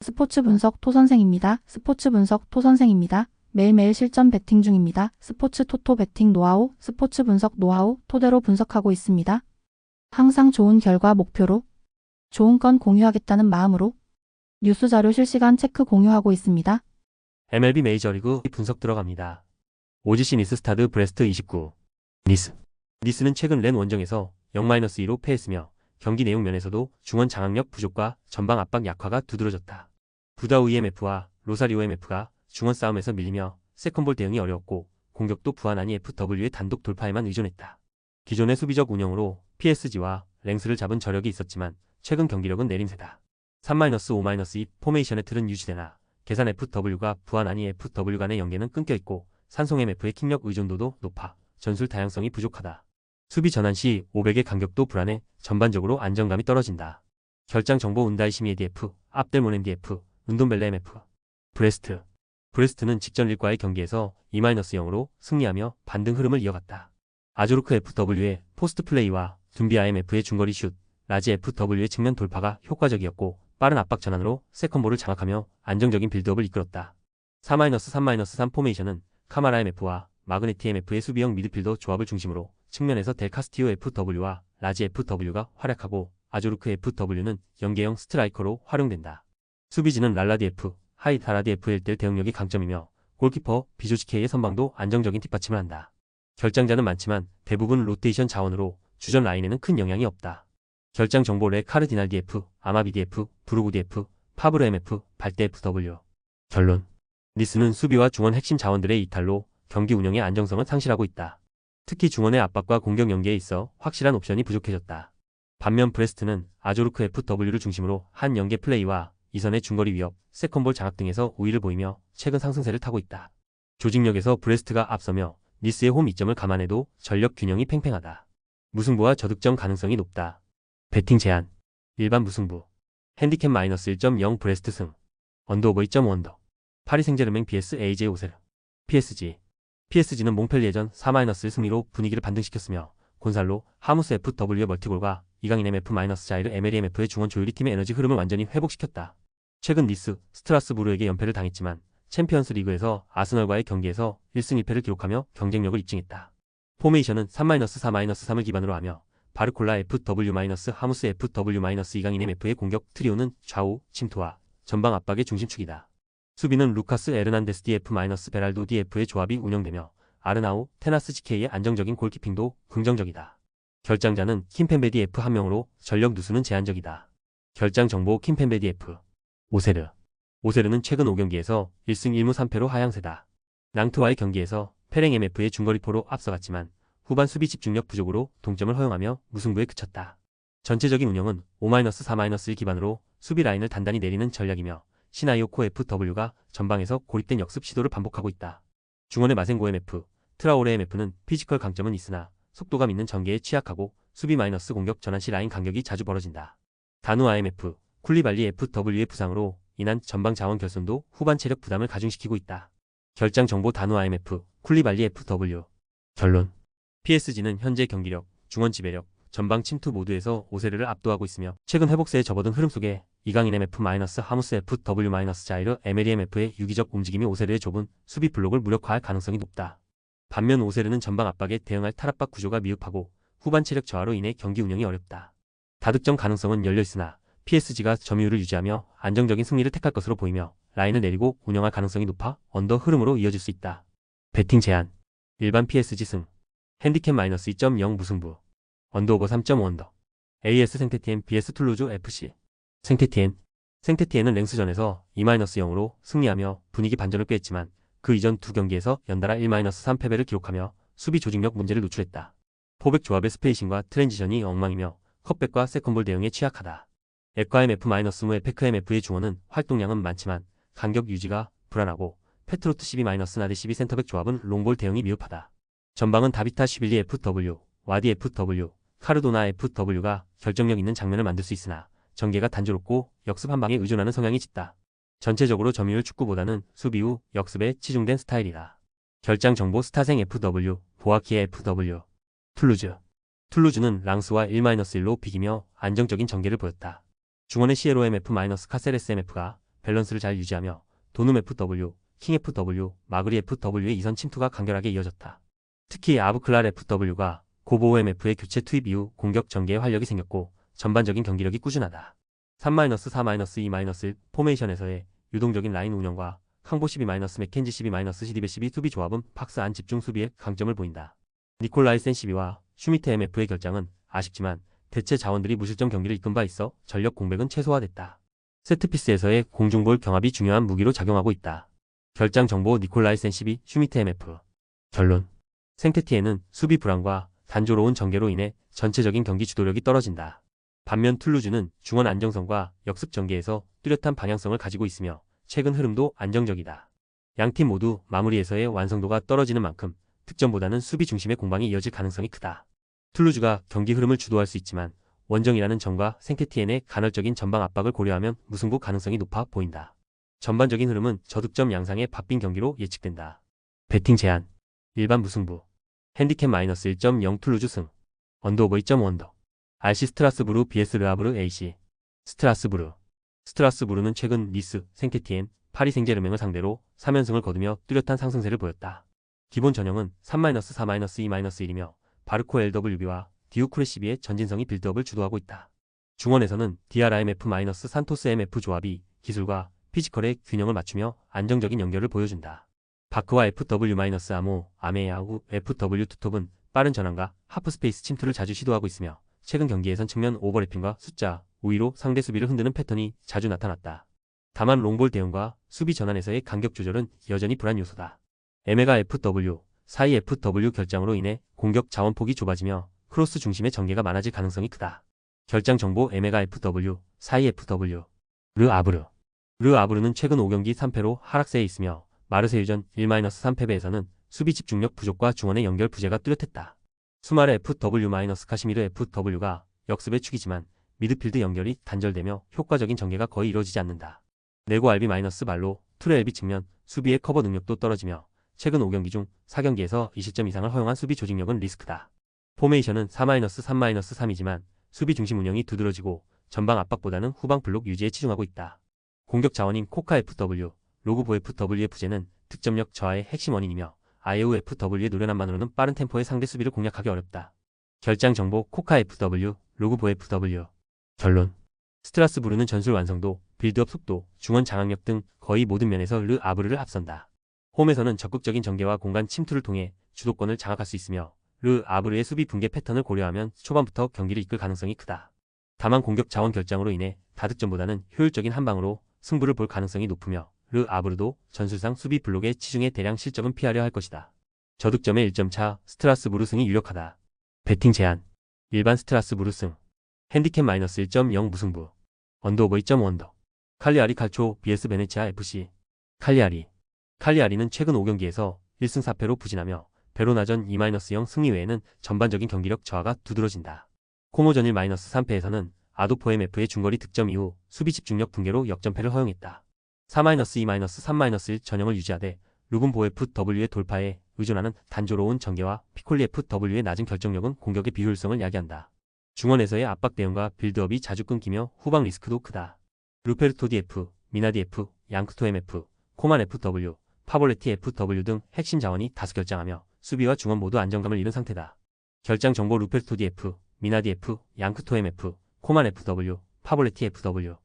스포츠 분석 토선생입니다. 스포츠 분석 토선생입니다. 매일매일 실전 베팅 중입니다. 스포츠 토토 베팅 노하우, 스포츠 분석 노하우 토대로 분석하고 있습니다. 항상 좋은 결과 목표로 좋은 건 공유하겠다는 마음으로 뉴스 자료 실시간 체크 공유하고 있습니다. MLB 메이저리그 분석 들어갑니다. OGC 니스 스타드 브레스트 29. 니스는 최근 렌 원정에서 0-2로 패했으며 경기 내용 면에서도 중원 장악력 부족과 전방 압박 약화가 두드러졌다. 부다우 EMF와 로사리오 MF가 중원 싸움에서 밀리며 세컨볼 대응이 어려웠고 공격도 부하나니 FW의 단독 돌파에만 의존했다. 기존의 수비적 운영으로 PSG와 랭스를 잡은 저력이 있었지만 최근 경기력은 내림세다. 3-5-2 포메이션의 틀은 유지되나 계산 FW가 부하나니 FW 간의 연계는 끊겨있고 산송 MF의 킥력 의존도도 높아 전술 다양성이 부족하다. 수비 전환 시 500의 간격도 불안해 전반적으로 안정감이 떨어진다. 결장 정보 은다이시미 DF, 압델몬 MDF, 은돈벨레 MF. 브레스트는 직전 일과의 경기에서 2-0으로 승리하며 반등 흐름을 이어갔다. 아조르크 FW의 포스트 플레이와 둔비 IMF의 중거리 슛, 라지 FW의 측면 돌파가 효과적이었고 빠른 압박 전환으로 세컨볼을 장악하며 안정적인 빌드업을 이끌었다. 4-3-3 포메이션은 카마라 MF와 마그네티 MF의 수비형 미드필더 조합을 중심으로 측면에서 델 카스티오 FW와 라지 FW가 활약하고 아조르크 FW는 연계형 스트라이커로 활용된다. 수비진은 랄라디 F, 하이타라디 F의 1대1 대응력이 강점이며 골키퍼 비조치케이의 선방도 안정적인 뒷받침을 한다. 결장자는 많지만 대부분 로테이션 자원으로 주전 라인에는 큰 영향이 없다. 결장 정보 레 카르디날 DF, 아마비 DF, 브루구 DF, 파브르 MF, 발대 FW. 결론. 니스는 수비와 중원 핵심 자원들의 이탈로 경기 운영의 안정성을 상실하고 있다. 특히 중원의 압박과 공격 연계에 있어 확실한 옵션이 부족해졌다. 반면 브레스트는 아조르크 FW를 중심으로 한 연계 플레이와 이선의 중거리 위협, 세컨볼 장악 등에서 우위를 보이며 최근 상승세를 타고 있다. 조직력에서 브레스트가 앞서며 니스의 홈 이점을 감안해도 전력 균형이 팽팽하다. 무승부와 저득점 가능성이 높다. 배팅 제한. 일반 무승부. 핸디캡 -1.0 브레스트 승. 언더오버 2.5 언더. 파리 생제르맹 vs AJ 오세르. PSG는 몽펠리에전 4-1 승리로 분위기를 반등시켰으며 곤살로, 하무스 FW의 멀티골과 이강인 MF-자이르 에메리 MF의 중원 조율이 팀의 에너지 흐름을 완전히 회복시켰다. 최근 니스, 스트라스부르에게 연패를 당했지만 챔피언스 리그에서 아스널과의 경기에서 1승 1패를 기록하며 경쟁력을 입증했다. 포메이션은 3-4-3을 기반으로 하며 바르콜라 FW- 하무스 FW- 이강인 MF의 공격 트리오는 좌우, 침투와 전방 압박의 중심축이다. 수비는 루카스 에르난데스 DF- 베랄도 DF의 조합이 운영되며 아르나우, 테나스 GK의 안정적인 골키핑도 긍정적이다. 결장자는 킴펜베 DF 한 명으로 전력 누수는 제한적이다. 결장 정보 킴펜베 DF. 오세르는 최근 5경기에서 1승 1무 3패로 하향세다. 낭트와의 경기에서 페랭 MF의 중거리포로 앞서갔지만 후반 수비 집중력 부족으로 동점을 허용하며 무승부에 그쳤다. 전체적인 운영은 5-4-1 기반으로 수비 라인을 단단히 내리는 전략이며 시나이오코 FW가 전방에서 고립된 역습 시도를 반복하고 있다. 중원의 마센고 MF, 트라오레 MF는 피지컬 강점은 있으나 속도감 있는 전개에 취약하고 수비 마이너스 공격 전환 시 라인 간격이 자주 벌어진다. 다누 IMF, 쿨리발리 FW의 부상으로 인한 전방 자원 결손도 후반 체력 부담을 가중시키고 있다. 결장 정보 다누 IMF, 쿨리발리 FW. 결론. PSG는 현재 경기력, 중원 지배력, 전방 침투 모두에서 오세르를 압도하고 있으며 최근 회복세에 접어든 흐름 속에 이강인 MF- 하무스 FW- 에메리 MF의 유기적 움직임이 오세르의 좁은 수비 블록을 무력화할 가능성이 높다. 반면 오세르는 전방 압박에 대응할 탈압박 구조가 미흡하고 후반 체력 저하로 인해 경기 운영이 어렵다. 다득점 가능성은 열려있으나 PSG가 점유율을 유지하며 안정적인 승리를 택할 것으로 보이며 라인을 내리고 운영할 가능성이 높아 언더 흐름으로 이어질 수 있다. 배팅 제한. 일반 PSG 승. 핸디캡 -2.0 무승부. 언더오버 3.5 언더. AS 생테티엔 vs 툴루즈 FC. 생테티엔은 랭스전에서 2-0으로 승리하며 분위기 반전을 꾀했지만 그 이전 두 경기에서 연달아 1-3 패배를 기록하며 수비 조직력 문제를 노출했다. 포백 조합의 스페이싱과 트랜지션이 엉망이며 컷백과 세컨볼 대응에 취약하다. 에과 MF- 무 에페크 MF의 중원은 활동량은 많지만 간격 유지가 불안하고 페트로트 12-나데 12 센터백 조합은 롱볼 대응이 미흡하다. 전방은 다비타 11리 FW, 와디 FW, 카르도나 FW가 결정력 있는 장면을 만들 수 있으나 전개가 단조롭고 역습 한 방에 의존하는 성향이 짙다. 전체적으로 점유율 축구보다는 수비 후 역습에 치중된 스타일이다. 결장 정보 스타생 FW, 보아키의 FW. 툴루즈는 랑스와 1-1로 비기며 안정적인 전개를 보였다. 중원의 시에로 MF- 카세레스 MF가 밸런스를 잘 유지하며 도눔 FW, 킹 FW, 마그리 FW의 이선 침투가 간결하게 이어졌다. 특히 아브클랄 FW가 고보호 MF의 교체 투입 이후 공격 전개에 활력이 생겼고 전반적인 경기력이 꾸준하다. 3-4-2-1 포메이션에서의 유동적인 라인 운영과 캉보 12- 맥켄지 12- 시디베 12 수비 조합은 박스 안 집중 수비에 강점을 보인다. 니콜라이센 12와 슈미트 MF의 결장은 아쉽지만 대체 자원들이 무실점 경기를 이끈 바 있어 전력 공백은 최소화됐다. 세트피스에서의 공중볼 경합이 중요한 무기로 작용하고 있다. 결장 정보 니콜라이센 12, 슈미트 MF. 결론. 생테티에는 수비 불안과 단조로운 전개로 인해 전체적인 경기 주도력이 떨어진다. 반면 툴루즈는 중원 안정성과 역습 전개에서 뚜렷한 방향성을 가지고 있으며 최근 흐름도 안정적이다. 양팀 모두 마무리에서의 완성도가 떨어지는 만큼 득점보다는 수비 중심의 공방이 이어질 가능성이 크다. 툴루즈가 경기 흐름을 주도할 수 있지만 원정이라는 점과 생테티엔의 간헐적인 전방 압박을 고려하면 무승부 가능성이 높아 보인다. 전반적인 흐름은 저득점 양상의 바뀐 경기로 예측된다. 배팅 제한. 일반 무승부. 핸디캡 -1.0 툴루즈 승. 언더오버 2.5 언더. RC 스트라스부르 vs 르하브르 AC. 스트라스부르는 최근 니스, 생테티엔, 파리 생제르맹을 상대로 3연승을 거두며 뚜렷한 상승세를 보였다. 기본 전형은 3-4-2-1이며 바르코 LWB와 디우쿠레시비의 전진성이 빌드업을 주도하고 있다. 중원에서는 DRIMF- 산토스 MF 조합이 기술과 피지컬의 균형을 맞추며 안정적인 연결을 보여준다. 바크와 FW- 아메야후 FW 투톱은 빠른 전환과 하프스페이스 침투를 자주 시도하고 있으며 최근 경기에선 측면 오버래핑과 숫자, 우위로 상대 수비를 흔드는 패턴이 자주 나타났다. 다만 롱볼 대응과 수비 전환에서의 간격 조절은 여전히 불안 요소다. 에메가 FW, 사이 FW 결장으로 인해 공격 자원폭이 좁아지며 크로스 중심의 전개가 많아질 가능성이 크다. 결장 정보 에메가 FW, 사이 FW. 르아브르는 최근 5경기 3패로 하락세에 있으며 마르세유전 1-3패배에서는 수비 집중력 부족과 중원의 연결 부재가 뚜렷했다. 수마르 FW- 카시미르 FW가 역습의 축이지만 미드필드 연결이 단절되며 효과적인 전개가 거의 이루어지지 않는다. 네고 RB- 말로 투레 LB 측면 수비의 커버 능력도 떨어지며 최근 5경기 중 4경기에서 20점 이상을 허용한 수비 조직력은 리스크다. 포메이션은 4-3-3이지만 수비 중심 운영이 두드러지고 전방 압박보다는 후방 블록 유지에 치중하고 있다. 공격 자원인 코카 FW, 로그보 FW의 부재는 득점력 저하의 핵심 원인이며 아예우 FW의 노련함만으로는 빠른 템포의 상대 수비를 공략하기 어렵다. 결장 정보 코카 FW, 로그보 FW. 결론. 스트라스부르는 전술 완성도, 빌드업 속도, 중원 장악력 등 거의 모든 면에서 르아브르를 앞선다. 홈에서는 적극적인 전개와 공간 침투를 통해 주도권을 장악할 수 있으며 르아브르의 수비 붕괴 패턴을 고려하면 초반부터 경기를 이끌 가능성이 크다. 다만 공격 자원 결장으로 인해 다득점보다는 효율적인 한방으로 승부를 볼 가능성이 높으며 르아브르도 전술상 수비 블록의 치중에 대량 실점은 피하려 할 것이다. 저득점의 1점 차 스트라스부르 승이 유력하다. 배팅 제한. 일반 스트라스부르 승. 핸디캡 -1.0 무승부. 언더오버 2.5 언더. 칼리아리 칼초 vs 베네치아 FC. 칼리아리는 최근 5경기에서 1승 4패로 부진하며 베로나전 2-0 승리 외에는 전반적인 경기력 저하가 두드러진다. 코모전 1-3패에서는 아도포 MF의 중거리 득점 이후 수비 집중력 붕괴로 역전패를 허용했다. 4-2-3-1 전형을 유지하되 루븐보 FW의 돌파에 의존하는 단조로운 전개와 피콜리 FW의 낮은 결정력은 공격의 비효율성을 야기한다. 중원에서의 압박 대응과 빌드업이 자주 끊기며 후방 리스크도 크다. 루페르토 DF, 미나디 F, 양크토 MF, 코만 FW, 파볼레티 FW 등 핵심 자원이 다수 결장하며 수비와 중원 모두 안정감을 잃은 상태다. 결장 정보 루페르토 DF, 미나디 F, 양크토 MF, 코만 FW, 파볼레티 FW.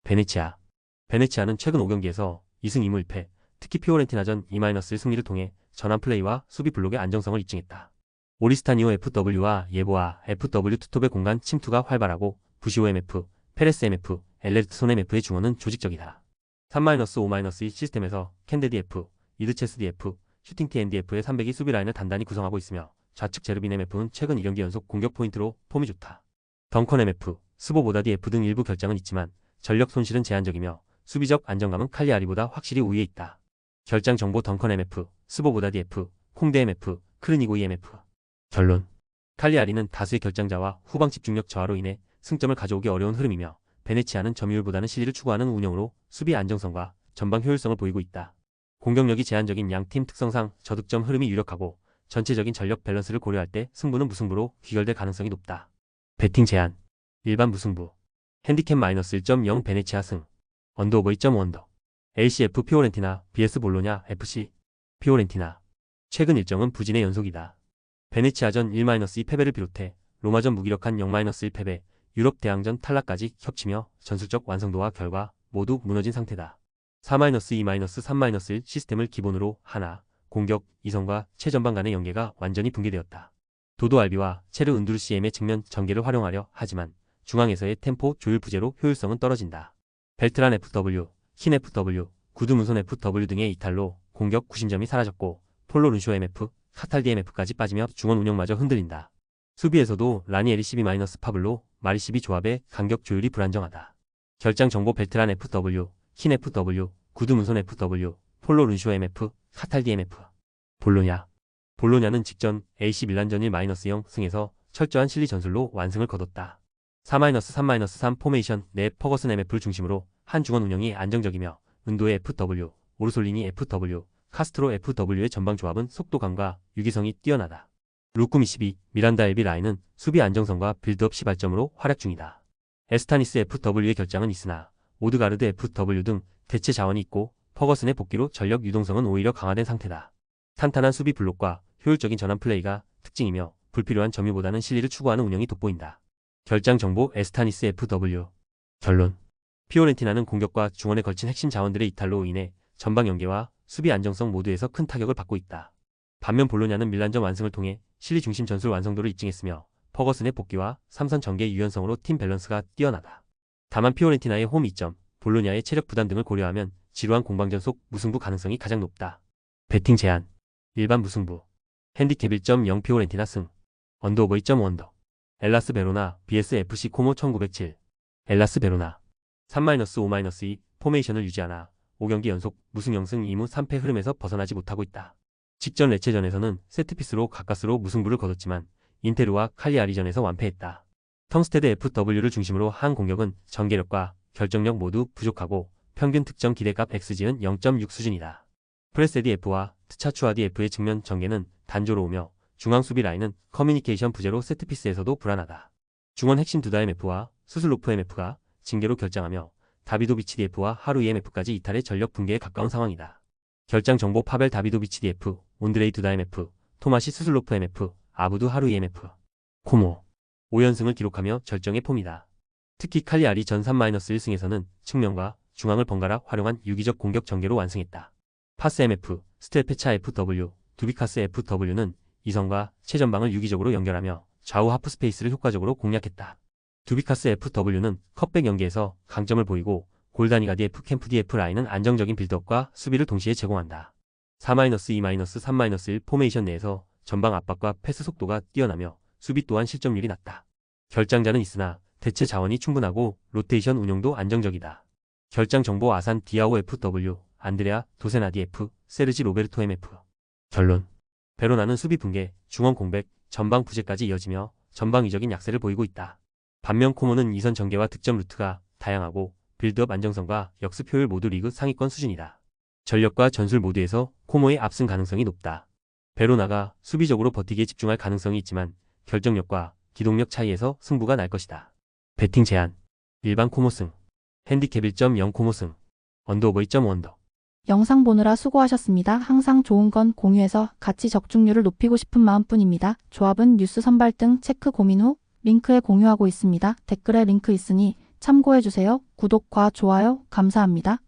베네치아는 최근 5경기에서 2승 2무 1패, 특히 피오렌티나전 2-1 승리를 통해 전환 플레이와 수비 블록의 안정성을 입증했다. 오리스타니오 FW와 예보아 FW 투톱의 공간 침투가 활발하고 부시오 MF, 페레스 MF, 엘레르트손 MF의 중원은 조직적이다. 3-5-2 시스템에서 캔데디 F, 이드체스 DF, 슈팅티 NDF의 300이 수비 라인을 단단히 구성하고 있으며 좌측 제르빈 MF는 최근 2경기 연속 공격 포인트로 폼이 좋다. 덩컨 MF, 스보보다 DF 등 일부 결장은 있지만 전력 손실은 제한적이며 수비적 안정감은 칼리아리보다 확실히 우위에 있다. 결장 정보 덩컨 MF, 스보보다 DF, 콩데 MF, 크르니고 EMF. 결론. 칼리아리는 다수의 결장자와 후방 집중력 저하로 인해 승점을 가져오기 어려운 흐름이며 베네치아는 점유율보다는 실리를 추구하는 운영으로 수비 안정성과 전방 효율성을 보이고 있다. 공격력이 제한적인 양팀 특성상 저득점 흐름이 유력하고 전체적인 전력 밸런스를 고려할 때 승부는 무승부로 귀결될 가능성이 높다. 배팅 제한. 일반 무승부. 핸디캡 -1.0 베네치아 승. 언더오버 2.5 언더. ACF 피오렌티나 vs 볼로냐 FC 피오렌티나. 최근 일정은 부진의 연속이다. 베네치아전 1-2 패배를 비롯해 로마전 무기력한 0-1 패배, 유럽 대항전 탈락까지 겹치며 전술적 완성도와 결과 모두 무너진 상태다. 4-2-, 3-1 시스템을 기본으로 하나, 공격, 이성과 최전방 간의 연계가 완전히 붕괴되었다. 도도 알비와 체르 은두르시엠의 측면 전개를 활용하려 하지만 중앙에서의 템포 조율 부재로 효율성은 떨어진다. 벨트란 FW, 킨 FW, 구두 무손 FW 등의 이탈로 공격 구심점이 사라졌고 폴로 룬쇼 MF, 카탈디 MF까지 빠지며 중원 운영마저 흔들린다. 수비에서도 라니에리 12-파블로, 마리 12 조합의 간격 조율이 불안정하다. 결장 정보 벨트란 FW, 킨 FW, 구두 무손 FW, 폴로 룬쇼 MF, 카탈디 MF. 볼로냐. 볼로냐는 직전 AC 밀란전 1-0 승에서 철저한 실리 전술로 완승을 거뒀다. 4-3-3 포메이션 내 퍼거슨 MF를 중심으로 한 중원 운영이 안정적이며 은도의 FW, 오르솔리니 FW, 카스트로 FW의 전방 조합은 속도감과 유기성이 뛰어나다. 루쿠미 12, 미란다 엘비 라인은 수비 안정성과 빌드업 시발점으로 활약 중이다. 에스타니스 FW의 결장은 있으나 오드가르드 FW 등 대체 자원이 있고 퍼거슨의 복귀로 전력 유동성은 오히려 강화된 상태다. 탄탄한 수비 블록과 효율적인 전환 플레이가 특징이며 불필요한 점유보다는 실리를 추구하는 운영이 돋보인다. 결장 정보 에스타니스 FW. 결론. 피오렌티나는 공격과 중원에 걸친 핵심 자원들의 이탈로 인해 전방 연계와 수비 안정성 모두에서 큰 타격을 받고 있다. 반면 볼로냐는 밀란전 완승을 통해 실리 중심 전술 완성도를 입증했으며 퍼거슨의 복귀와 3선 전개 유연성으로 팀 밸런스가 뛰어나다. 다만 피오렌티나의 홈 이점, 볼로냐의 체력 부담 등을 고려하면 지루한 공방전 속 무승부 가능성이 가장 높다. 배팅 제한. 일반 무승부. 핸디캡 1.0 피오렌티나 승. 언더오버 2.5 언더. 엘라스 베로나 vs FC 코모 1907. 엘라스 베로나. 3-5-2 포메이션을 유지하나 5경기 연속 무승 0승 2무 3패 흐름에서 벗어나지 못하고 있다. 직전 레체전에서는 세트피스로 가까스로 무승부를 거뒀지만 인테르와 칼리아리전에서 완패했다. 텅스테드 FW를 중심으로 한 공격은 전개력과 결정력 모두 부족하고 평균 득점 기대값 XG는 0.6 수준이다. 프레세디 F와 트차추아디 F의 측면 전개는 단조로우며 중앙 수비 라인은 커뮤니케이션 부재로 세트피스에서도 불안하다. 중원 핵심 두다임 F와 수슬로프 MF가 징계로 결장하며 다비도비치 DF와 하루 EMF까지 이탈의 전력 붕괴에 가까운 상황이다. 결장 정보 파벨 다비도비치 DF, 온드레이 두다임 F, 토마시 수슬로프 MF, 아부두 하루 EMF. 코모. 5연승을 기록하며 절정의 폼이다. 특히 칼리아리 전 3-1승에서는 측면과 중앙을 번갈아 활용한 유기적 공격 전개로 완승했다. 파스 MF, 스텔페차 FW, 두비카스 FW는 이성과 최전방을 유기적으로 연결하며 좌우 하프 스페이스를 효과적으로 공략했다. 두비카스 FW는 컵백 연계에서 강점을 보이고 골다니가 DF 캠프 DF 라인은 안정적인 빌드업과 수비를 동시에 제공한다. 4-2-3-1 포메이션 내에서 전방 압박과 패스 속도가 뛰어나며 수비 또한 실점률이 낮다. 결장자는 있으나 대체 자원이 충분하고 로테이션 운용도 안정적이다. 결장 정보 아산 디아오 FW, 안드레아 도세나 DF, 세르지 로베르토 MF. 결론. 베로나는 수비 붕괴, 중원 공백, 전방 부재까지 이어지며 전방위적인 약세를 보이고 있다. 반면 코모는 이선 전개와 득점 루트가 다양하고 빌드업 안정성과 역습 효율 모두 리그 상위권 수준이다. 전력과 전술 모두에서 코모의 압승 가능성이 높다. 베로나가 수비적으로 버티기에 집중할 가능성이 있지만 결정력과 기동력 차이에서 승부가 날 것이다. 배팅 제한. 일반 코모 승. 핸디캡 1.0 코모 승. 언더오버 2.5 언더. 영상 보느라 수고하셨습니다. 항상 좋은 건 공유해서 같이 적중률을 높이고 싶은 마음뿐입니다. 조합은 뉴스 선발 등 체크 고민 후 링크에 공유하고 있습니다. 댓글에 링크 있으니 참고해주세요. 구독과 좋아요 감사합니다.